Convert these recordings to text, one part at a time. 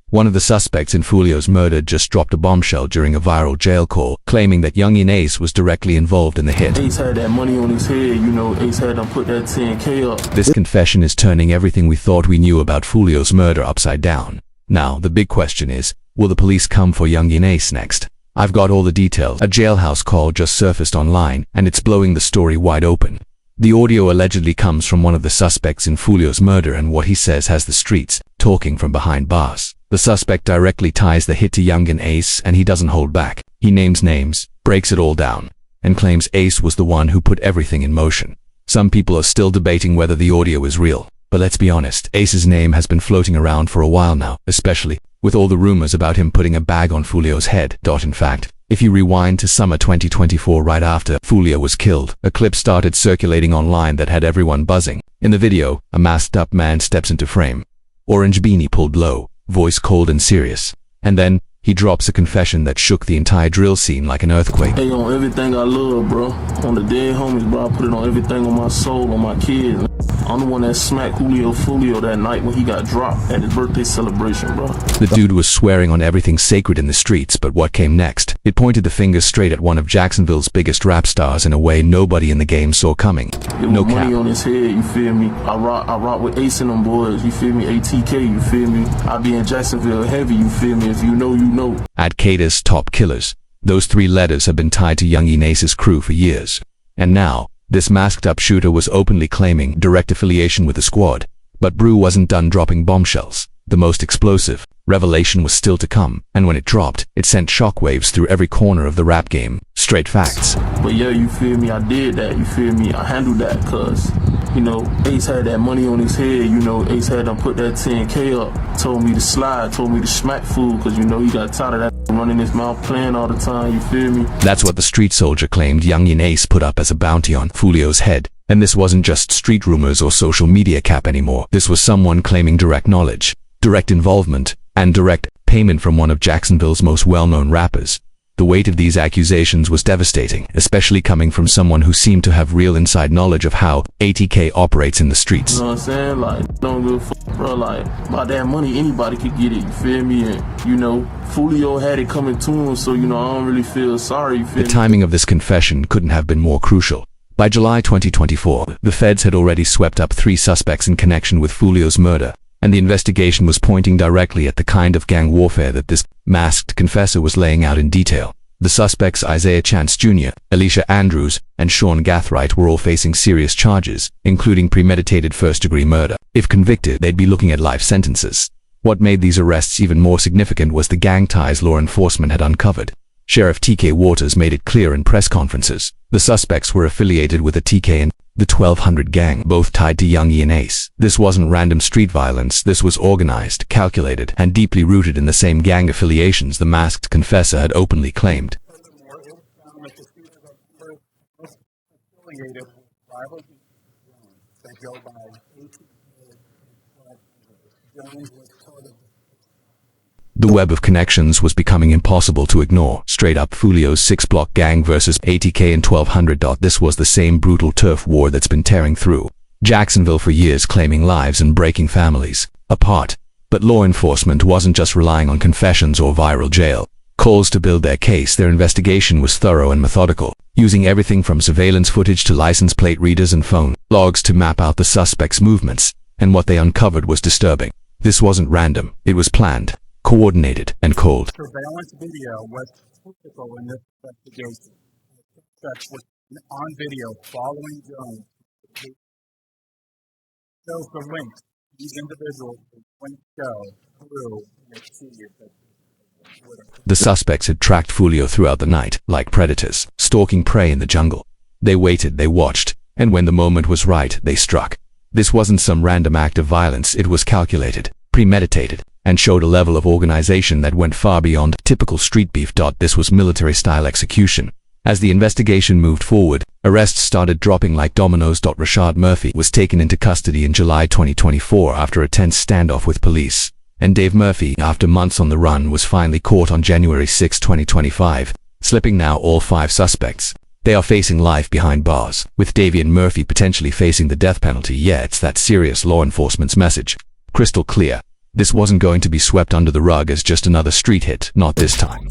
One of the suspects in Foolio's murder just dropped a bombshell during a viral jail call, claiming that Yungeen Ace was directly involved in the hit. Ace had that money on his head, Ace had them put that 10K up. This confession is turning everything we thought we knew about Foolio's murder upside down. Now, the big question is, will the police come for Yungeen Ace next? I've got all the details. A jailhouse call just surfaced online, and it's blowing the story wide open. The audio allegedly comes from one of the suspects in Foolio's murder, and what he says has the streets talking from behind bars. The suspect directly ties the hit to Yungeen Ace, and he doesn't hold back. He names names, breaks it all down, and claims Ace was the one who put everything in motion. Some people are still debating whether the audio is real, but let's be honest, Ace's name has been floating around for a while now, especially with all the rumors about him putting a bag on Foolio's head. In fact, if you rewind to summer 2024, right after Foolio was killed, a clip started circulating online that had everyone buzzing. In the video, a masked-up man steps into frame. Orange beanie pulled low, voice cold and serious. And then, he drops a confession that shook the entire drill scene like an earthquake. Hey, on everything I love, bro. On the dead homies, bro. I put it on everything, on my soul, on my kids. I'm the one that smacked Foolio that night when he got dropped at his birthday celebration, bro. The dude was swearing on everything sacred in the streets, but what came next? It pointed the finger straight at one of Jacksonville's biggest rap stars in a way nobody in the game saw coming. No cap. Money on his head, you feel me? I rock with Ace and them boys, you feel me? ATK, you feel me? I be in Jacksonville heavy, you feel me? If you know, you know. At Cater's top killers, those three letters have been tied to Yungeen Ace's crew for years. And now, this masked-up shooter was openly claiming direct affiliation with the squad. But Brew wasn't done dropping bombshells. The most explosive revelation was still to come, and when it dropped, it sent shockwaves through every corner of the rap game. Straight facts. But yeah, you feel me? I did that, you feel me? I handled that, cause, Ace had that money on his head, Ace had them put that 10K up, told me to slide, told me to smack fool, cause he got tired of that running his mouth playing all the time, you feel me? That's what the street soldier claimed Yungeen Ace put up as a bounty on Foolio's head. And this wasn't just street rumors or social media cap anymore. This was someone claiming direct knowledge, direct involvement, and direct payment from one of Jacksonville's most well-known rappers. The weight of these accusations was devastating, especially coming from someone who seemed to have real inside knowledge of how ATK operates in the streets. You know what I'm saying? Like, don't give a fuck, bro. Like, by that money, anybody could get it, you feel me? And, Foolio had it coming to him, so, I don't really feel sorry, you feel me? The timing of this confession couldn't have been more crucial. By July 2024, the feds had already swept up 3 suspects in connection with Foolio's murder, and the investigation was pointing directly at the kind of gang warfare that this masked confessor was laying out in detail. The suspects Isaiah Chance Jr., Alicia Andrews, and Sean Gathright were all facing serious charges, including premeditated first-degree murder. If convicted, they'd be looking at life sentences. What made these arrests even more significant was the gang ties law enforcement had uncovered. Sheriff TK Waters made it clear in press conferences. The suspects were affiliated with the TK and the 1200 gang, both tied to Yungeen Ace. This wasn't random street violence, this was organized, calculated, and deeply rooted in the same gang affiliations the masked confessor had openly claimed. The web of connections was becoming impossible to ignore. Straight up, Foolio's 6-block gang versus ATK and 1200. This was the same brutal turf war that's been tearing through Jacksonville for years, claiming lives and breaking families apart. But law enforcement wasn't just relying on confessions or viral jail calls to build their case. Their investigation was thorough and methodical, using everything from surveillance footage to license plate readers and phone logs to map out the suspects' movements. And what they uncovered was disturbing. This wasn't random, it was planned, coordinated, and cold. Surveillance video was critical in this investigation. Suspects were on video following Jones. Shows the links these individuals went to go through and achieve. The suspects had tracked Foolio throughout the night, like predators, stalking prey in the jungle. They waited, they watched, and when the moment was right, they struck. This wasn't some random act of violence, it was calculated, premeditated, and showed a level of organization that went far beyond typical street beef. This was military-style execution. As the investigation moved forward, arrests started dropping like dominoes. Rashad Murphy was taken into custody in July 2024 after a tense standoff with police. And Dave Murphy, after months on the run, was finally caught on January 6, 2025, slipping. Now all 5 suspects, they are facing life behind bars, with Davian Murphy potentially facing the death penalty. Yeah, it's that serious. Law enforcement's message crystal clear. This wasn't going to be swept under the rug as just another street hit, not this time.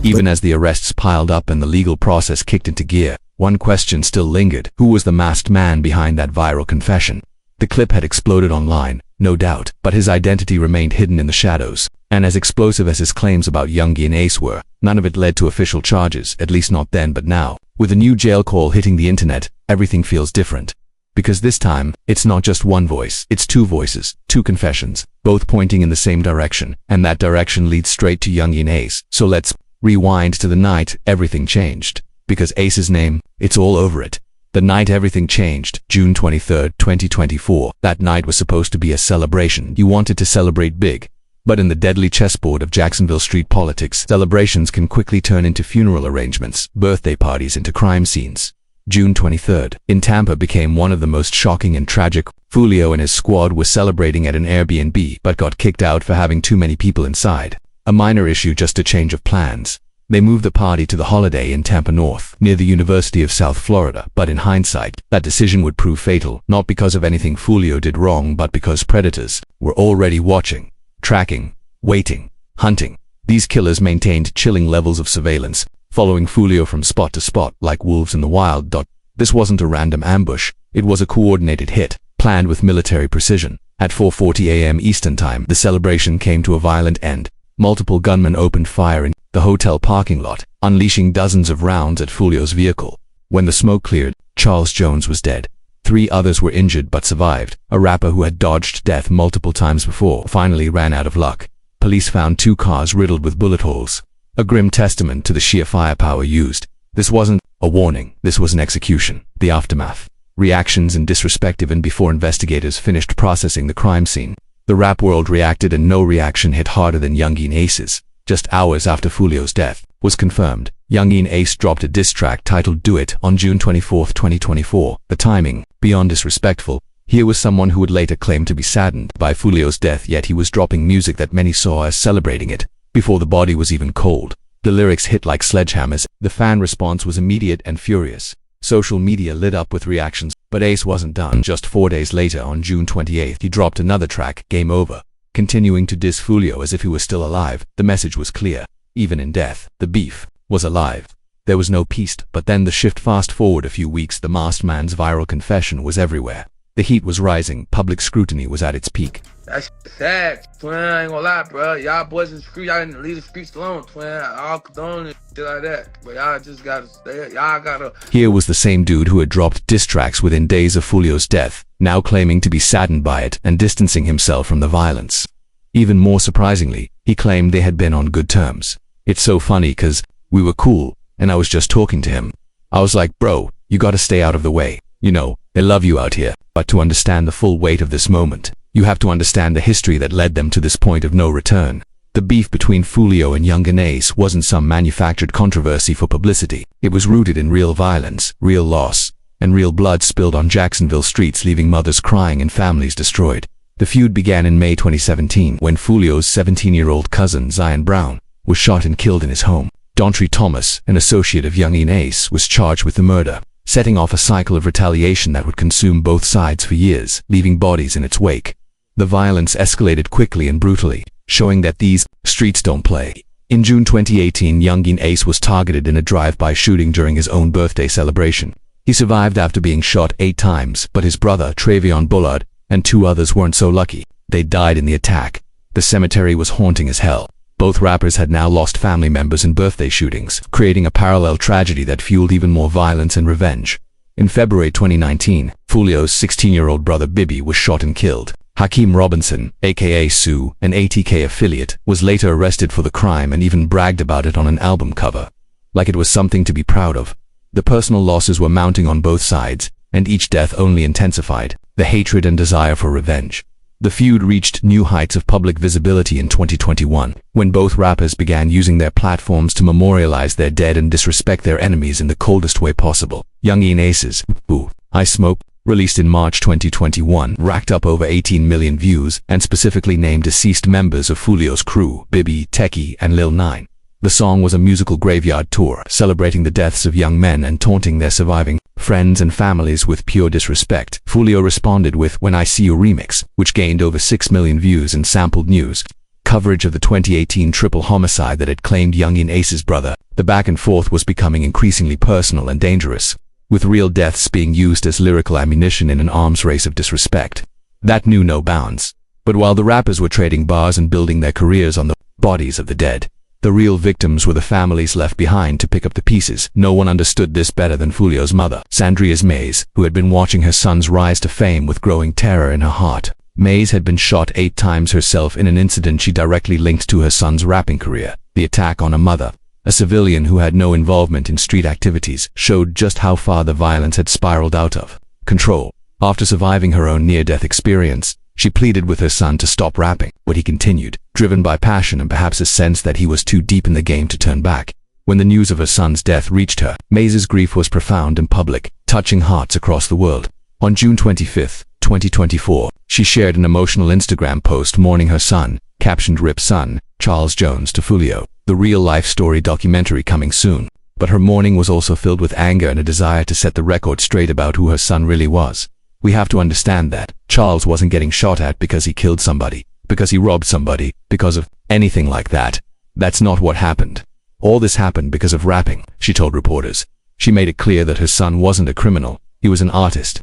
Even as the arrests piled up and the legal process kicked into gear, one question still lingered: who was the masked man behind that viral confession? The clip had exploded online, no doubt, but his identity remained hidden in the shadows. And as explosive as his claims about Yungeen and Ace were, none of it led to official charges, at least not then but now. With a new jail call hitting the internet, everything feels different. Because this time, it's not just one voice, it's two voices, two confessions, both pointing in the same direction, and that direction leads straight to Yungeen and Ace. So let's rewind to the night everything changed. Because Ace's name, it's all over it. The night everything changed, June 23, 2024. That night was supposed to be a celebration. You wanted to celebrate big. But in the deadly chessboard of Jacksonville street politics, celebrations can quickly turn into funeral arrangements, birthday parties into crime scenes. June 23rd, in Tampa became one of the most shocking and tragic. Foolio and his squad were celebrating at an Airbnb, but got kicked out for having too many people inside. A minor issue, just a change of plans. They moved the party to the Holiday in Tampa North, near the University of South Florida, but in hindsight, that decision would prove fatal, not because of anything Foolio did wrong, but because predators were already watching, tracking, waiting, hunting. These killers maintained chilling levels of surveillance, following Foolio from spot to spot like wolves in the wild. This wasn't a random ambush, it was a coordinated hit, planned with military precision. At 4:40 a.m. Eastern Time, the celebration came to a violent end. Multiple gunmen opened fire in the hotel parking lot, unleashing dozens of rounds at Foolio's vehicle. When the smoke cleared, Charles Jones was dead. 3 others were injured but survived. A rapper who had dodged death multiple times before finally ran out of luck. Police found 2 cars riddled with bullet holes. A grim testament to the sheer firepower used. This wasn't a warning, this was an execution. The aftermath. Reactions and disrespect even before investigators finished processing the crime scene. The rap world reacted, and no reaction hit harder than Yungeen Ace's. Just hours after Foolio's death was confirmed, Yungeen Ace dropped a diss track titled Do It on June 24, 2024. The timing, beyond disrespectful. Here was someone who would later claim to be saddened by Foolio's death, yet he was dropping music that many saw as celebrating it, before the body was even cold. The lyrics hit like sledgehammers. The fan response was immediate and furious. Social media lit up with reactions, but Ace wasn't done. Just 4 days later, on June 28th, he dropped another track, Game Over. Continuing to diss Foolio as if he was still alive. The message was clear. Even in death, the beef was alive. There was no peace. But then the shift. Fast forward a few weeks, the masked man's viral confession was everywhere. The heat was rising. Public scrutiny was at its peak. That's sad, twin. I ain't gonna lie, bro. Y'all boys in the street, y'all didn't leave the streets alone, twin. I'll condone and shit like that. But y'all just gotta stay. Y'all gotta. Here was the same dude who had dropped diss tracks within days of Foolio's death, now claiming to be saddened by it and distancing himself from the violence. Even more surprisingly, he claimed they had been on good terms. It's so funny cause we were cool, and I was just talking to him. I was like, bro, you gotta stay out of the way. You know, they love you out here. But to understand the full weight of this moment, you have to understand the history that led them to this point of no return. The beef between Foolio and Yungeen Ace wasn't some manufactured controversy for publicity. It was rooted in real violence, real loss, and real blood spilled on Jacksonville streets, leaving mothers crying and families destroyed. The feud began in May 2017 when Foolio's 17-year-old cousin Zion Brown was shot and killed in his home. Dontre Thomas, an associate of Yungeen Ace, was charged with the murder, setting off a cycle of retaliation that would consume both sides for years, leaving bodies in its wake. The violence escalated quickly and brutally, showing that these streets don't play. In June 2018, Yungeen Ace was targeted in a drive-by shooting during his own birthday celebration. He survived after being shot 8 times, but his brother, Travion Bullard, and 2 others weren't so lucky. They died in the attack. The cemetery was haunting as hell. Both rappers had now lost family members in birthday shootings, creating a parallel tragedy that fueled even more violence and revenge. In February 2019, Foolio's 16-year-old brother Bibby was shot and killed. Hakeem Robinson, aka Sue, an ATK affiliate, was later arrested for the crime and even bragged about it on an album cover. Like it was something to be proud of. The personal losses were mounting on both sides, and each death only intensified the hatred and desire for revenge. The feud reached new heights of public visibility in 2021, when both rappers began using their platforms to memorialize their dead and disrespect their enemies in the coldest way possible. Yungeen Ace's "Ooh, I Smoke" released in March 2021, racked up over 18 million views and specifically named deceased members of Foolio's crew, Bibby, Techie, and Lil 9. The song was a musical graveyard tour, celebrating the deaths of young men and taunting their surviving friends and families with pure disrespect. Foolio responded with When I See You remix, which gained over 6 million views and sampled news coverage of the 2018 triple homicide that had claimed Yungeen Ace's brother. The back and forth was becoming increasingly personal and dangerous, with real deaths being used as lyrical ammunition in an arms race of disrespect that knew no bounds. But while the rappers were trading bars and building their careers on the bodies of the dead, the real victims were the families left behind to pick up the pieces. No one understood this better than Foolio's mother, Sandria's Mays, who had been watching her son's rise to fame with growing terror in her heart. Mays had been shot 8 times herself in an incident she directly linked to her son's rapping career. The attack on her mother, a civilian who had no involvement in street activities, showed just how far the violence had spiraled out of control. After surviving her own near-death experience, she pleaded with her son to stop rapping, but he continued, driven by passion and perhaps a sense that he was too deep in the game to turn back. When the news of her son's death reached her, Mays's grief was profound and public, touching hearts across the world. On June 25, 2024, she shared an emotional Instagram post mourning her son, captioned "Rip Son, Charles Jones to Foolio, the real-life story documentary coming soon." But her mourning was also filled with anger and a desire to set the record straight about who her son really was. We have to understand that Charles wasn't getting shot at because he killed somebody, because he robbed somebody, because of anything like that. That's not what happened. All this happened because of rapping, she told reporters. She made it clear that her son wasn't a criminal. He was an artist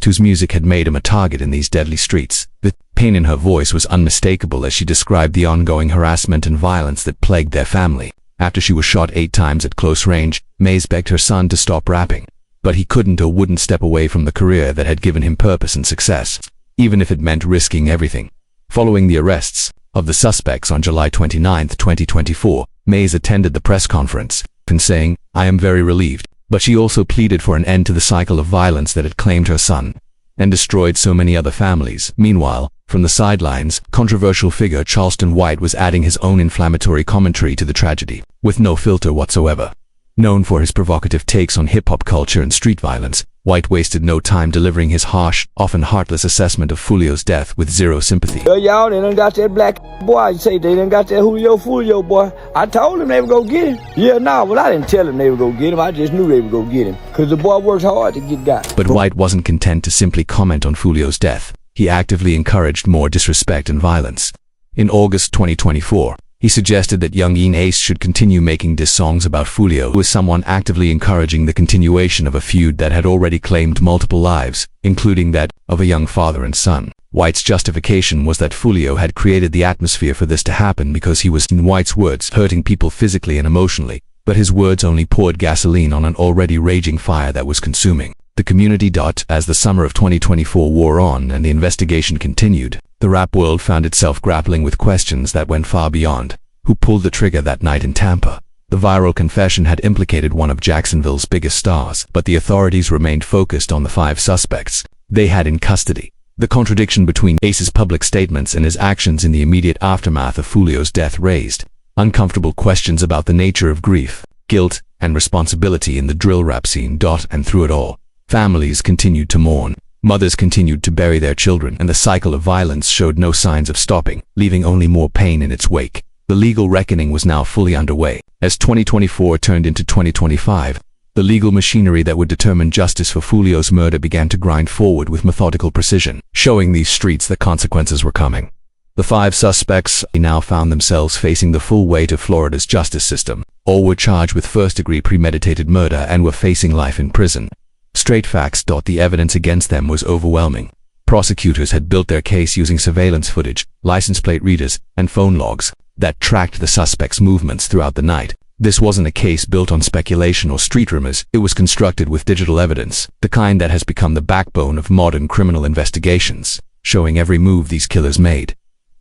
whose music had made him a target in these deadly streets. The pain in her voice was unmistakable as she described the ongoing harassment and violence that plagued their family. After she was shot 8 times at close range, Mays begged her son to stop rapping. But he couldn't or wouldn't step away from the career that had given him purpose and success, even if it meant risking everything. Following the arrests of the suspects on July 29, 2024, Mays attended the press conference, and saying, "I am very relieved," but she also pleaded for an end to the cycle of violence that had claimed her son and destroyed so many other families. Meanwhile, from the sidelines, controversial figure Charleston White was adding his own inflammatory commentary to the tragedy, with no filter whatsoever. Known for his provocative takes on hip-hop culture and street violence, White wasted no time delivering his harsh, often heartless assessment of Foolio's death with zero sympathy. Y'all, they done got that black boy. You say they done got that Foolio boy. I told him they were gonna get him. Yeah, nah, well, I didn't tell him they were gonna get him. I just knew they were gonna get him. Cause the boy works hard to get got. But White wasn't content to simply comment on Foolio's death. He actively encouraged more disrespect and violence. In August 2024, he suggested that Yungeen Ace should continue making diss songs about Foolio, who was someone actively encouraging the continuation of a feud that had already claimed multiple lives, including that of a young father and son. White's justification was that Foolio had created the atmosphere for this to happen because he was, in White's words, hurting people physically and emotionally, but his words only poured gasoline on an already raging fire that was consuming the community. As the summer of 2024 wore on and the investigation continued, the rap world found itself grappling with questions that went far beyond who pulled the trigger that night in Tampa. The viral confession had implicated one of Jacksonville's biggest stars, but the authorities remained focused on the 5 suspects they had in custody. The contradiction between Ace's public statements and his actions in the immediate aftermath of Foolio's death raised uncomfortable questions about the nature of grief, guilt, and responsibility in the drill rap scene. And through it all, families continued to mourn. Mothers continued to bury their children, and the cycle of violence showed no signs of stopping, leaving only more pain in its wake. The legal reckoning was now fully underway. As 2024 turned into 2025, the legal machinery that would determine justice for Foolio's murder began to grind forward with methodical precision, showing these streets that consequences were coming. The 5 suspects now found themselves facing the full weight of Florida's justice system. All were charged with first-degree premeditated murder and were facing life in prison. Straight facts. The evidence against them was overwhelming. Prosecutors had built their case using surveillance footage, license plate readers, and phone logs that tracked the suspects' movements throughout the night. This wasn't a case built on speculation or street rumors. It was constructed with digital evidence, the kind that has become the backbone of modern criminal investigations, showing every move these killers made.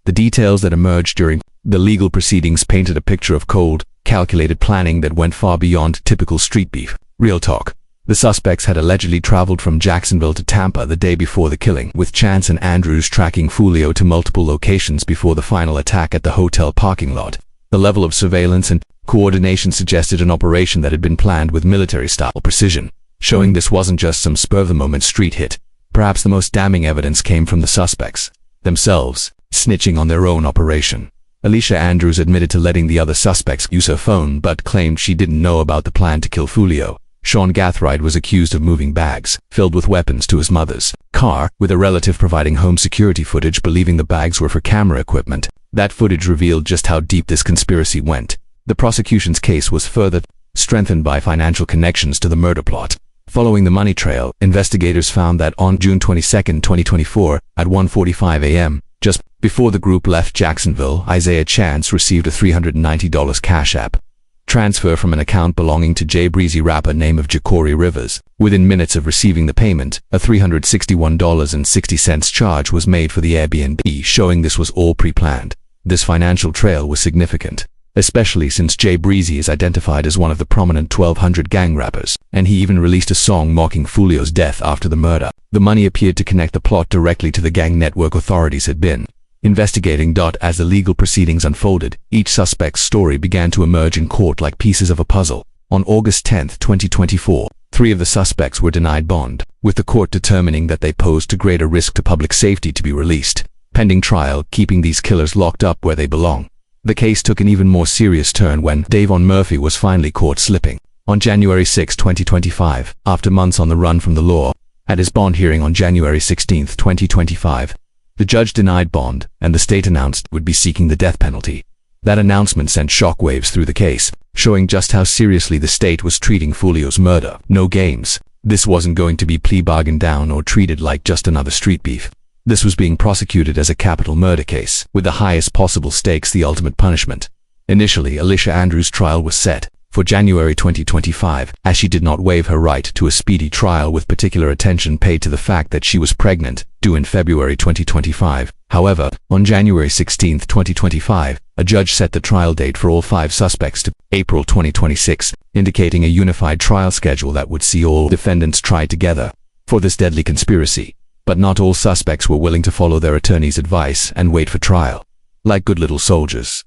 The details that emerged during the legal proceedings painted a picture of cold, calculated planning that went far beyond typical street beef. Real talk. The suspects had allegedly traveled from Jacksonville to Tampa the day before the killing, with Chance and Andrews tracking Foolio to multiple locations before the final attack at the hotel parking lot. The level of surveillance and coordination suggested an operation that had been planned with military-style precision, showing this wasn't just some spur-of-the-moment street hit. Perhaps the most damning evidence came from the suspects themselves, snitching on their own operation. Alicia Andrews admitted to letting the other suspects use her phone but claimed she didn't know about the plan to kill Foolio. Sean Gathright was accused of moving bags filled with weapons to his mother's car, with a relative providing home security footage believing the bags were for camera equipment. That footage revealed just how deep this conspiracy went. The prosecution's case was further strengthened by financial connections to the murder plot. Following the money trail, investigators found that on June 22, 2024, at 1:45 a.m., just before the group left Jacksonville, Isaiah Chance received a $390 Cash App transfer from an account belonging to Jay Breezy rapper name of Jacory Rivers. Within minutes of receiving the payment, a $361.60 charge was made for the Airbnb, showing this was all pre-planned. This financial trail was significant, especially since Jay Breezy is identified as one of the prominent 1200 gang rappers, and he even released a song mocking Foolio's death after the murder. The money appeared to connect the plot directly to the gang network authorities had been investigating. As the legal proceedings unfolded, each suspect's story began to emerge in court like pieces of a puzzle. On August 10, 2024, 3 of the suspects were denied bond, with the court determining that they posed a greater risk to public safety to be released, pending trial, keeping these killers locked up where they belong. The case took an even more serious turn when Davon Murphy was finally caught slipping. On January 6, 2025, after months on the run from the law, at his bond hearing on January 16, 2025, the judge denied bond, and the state announced it would be seeking the death penalty. That announcement sent shockwaves through the case, showing just how seriously the state was treating Foolio's murder. No games. This wasn't going to be plea bargained down or treated like just another street beef. This was being prosecuted as a capital murder case, with the highest possible stakes the ultimate punishment. Initially, Alicia Andrews' trial was set for January 2025, as she did not waive her right to a speedy trial, with particular attention paid to the fact that she was pregnant, due in February 2025. However, on January 16, 2025, a judge set the trial date for all 5 suspects to April 2026, indicating a unified trial schedule that would see all defendants tried together for this deadly conspiracy. But not all suspects were willing to follow their attorney's advice and wait for trial, like good little soldiers.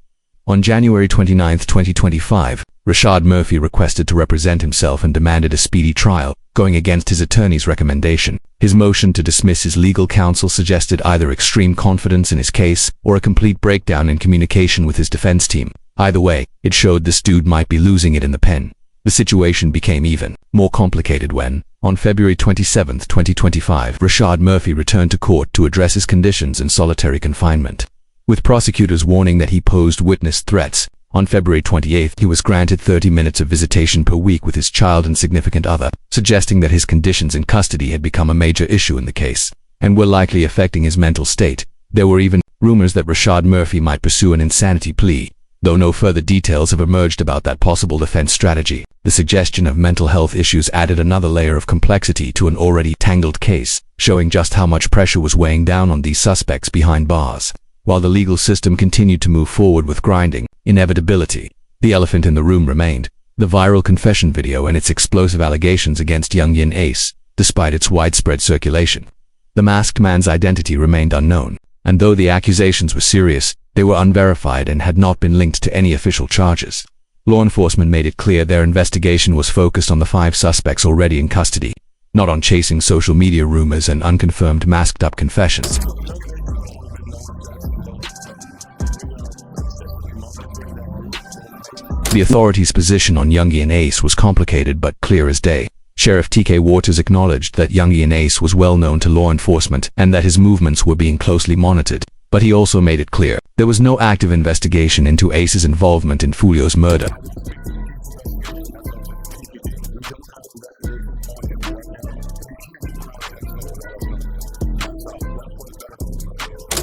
On January 29, 2025, Rashad Murphy requested to represent himself and demanded a speedy trial, going against his attorney's recommendation. His motion to dismiss his legal counsel suggested either extreme confidence in his case or a complete breakdown in communication with his defense team. Either way, it showed this dude might be losing it in the pen. The situation became even more complicated when, on February 27, 2025, Rashad Murphy returned to court to address his conditions in solitary confinement. With prosecutors warning that he posed witness threats, on February 28, he was granted 30 minutes of visitation per week with his child and significant other, suggesting that his conditions in custody had become a major issue in the case, and were likely affecting his mental state. There were even rumors that Rashad Murphy might pursue an insanity plea, though no further details have emerged about that possible defense strategy. The suggestion of mental health issues added another layer of complexity to an already tangled case, showing just how much pressure was weighing down on these suspects behind bars. While the legal system continued to move forward with grinding inevitability, the elephant in the room remained: the viral confession video and its explosive allegations against Yungeen Ace, despite its widespread circulation. The masked man's identity remained unknown, and though the accusations were serious, they were unverified and had not been linked to any official charges. Law enforcement made it clear their investigation was focused on the 5 suspects already in custody, not on chasing social media rumors and unconfirmed masked-up confessions. The authorities' position on Yungeen Ace was complicated but clear as day. Sheriff T.K. Waters acknowledged that Yungeen Ace was well known to law enforcement and that his movements were being closely monitored, but he also made it clear there was no active investigation into Ace's involvement in Foolio's murder.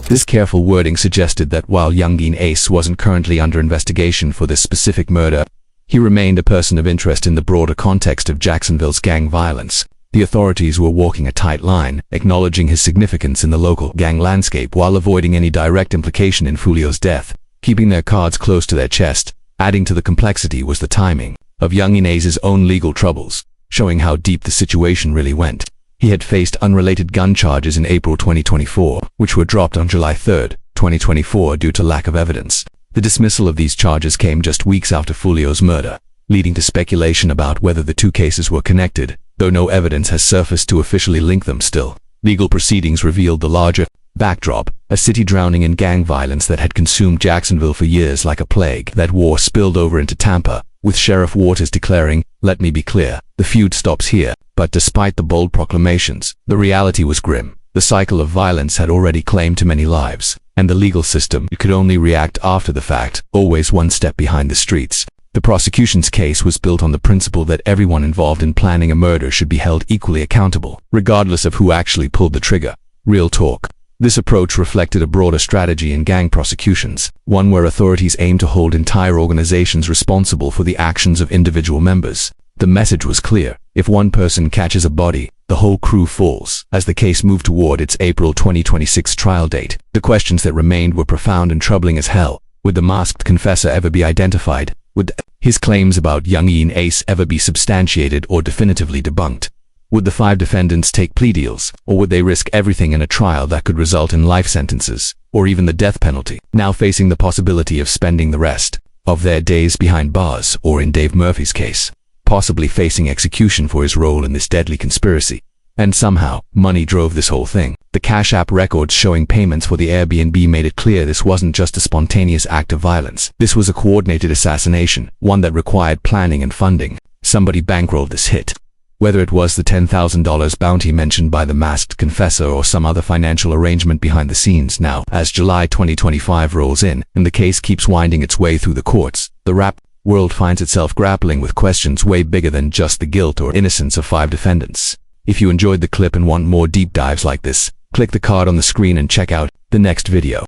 This careful wording suggested that while Yungeen Ace wasn't currently under investigation for this specific murder, he remained a person of interest in the broader context of Jacksonville's gang violence. The authorities were walking a tight line, acknowledging his significance in the local gang landscape while avoiding any direct implication in Foolio's death, keeping their cards close to their chest. Adding to the complexity was the timing of Yungeen Ace's own legal troubles, showing how deep the situation really went. He had faced unrelated gun charges in April 2024, which were dropped on July 3, 2024 due to lack of evidence. The dismissal of these charges came just weeks after Foolio's murder, leading to speculation about whether the 2 cases were connected, though no evidence has surfaced to officially link them still. Legal proceedings revealed the larger backdrop, a city drowning in gang violence that had consumed Jacksonville for years like a plague. That war spilled over into Tampa, with Sheriff Waters declaring, "Let me be clear, the feud stops here." But despite the bold proclamations, the reality was grim. The cycle of violence had already claimed too many lives, and the legal system could only react after the fact, always one step behind the streets. The prosecution's case was built on the principle that everyone involved in planning a murder should be held equally accountable, regardless of who actually pulled the trigger. Real talk. This approach reflected a broader strategy in gang prosecutions, one where authorities aim to hold entire organizations responsible for the actions of individual members. The message was clear: if one person catches a body, the whole crew falls. As the case moved toward its April 2026 trial date, the questions that remained were profound and troubling as hell. Would the masked confessor ever be identified? Would his claims about Yungeen Ace ever be substantiated or definitively debunked? Would the 5 defendants take plea deals, or would they risk everything in a trial that could result in life sentences, or even the death penalty, now facing the possibility of spending the rest of their days behind bars, or in Dave Murphy's case, possibly facing execution for his role in this deadly conspiracy? And somehow, money drove this whole thing. The Cash App records showing payments for the Airbnb made it clear this wasn't just a spontaneous act of violence. This was a coordinated assassination, one that required planning and funding. Somebody bankrolled this hit. Whether it was the $10,000 bounty mentioned by the masked confessor or some other financial arrangement behind the scenes. Now, as July 2025 rolls in, and the case keeps winding its way through the courts, the rap world finds itself grappling with questions way bigger than just the guilt or innocence of 5 defendants. If you enjoyed the clip and want more deep dives like this, click the card on the screen and check out the next video.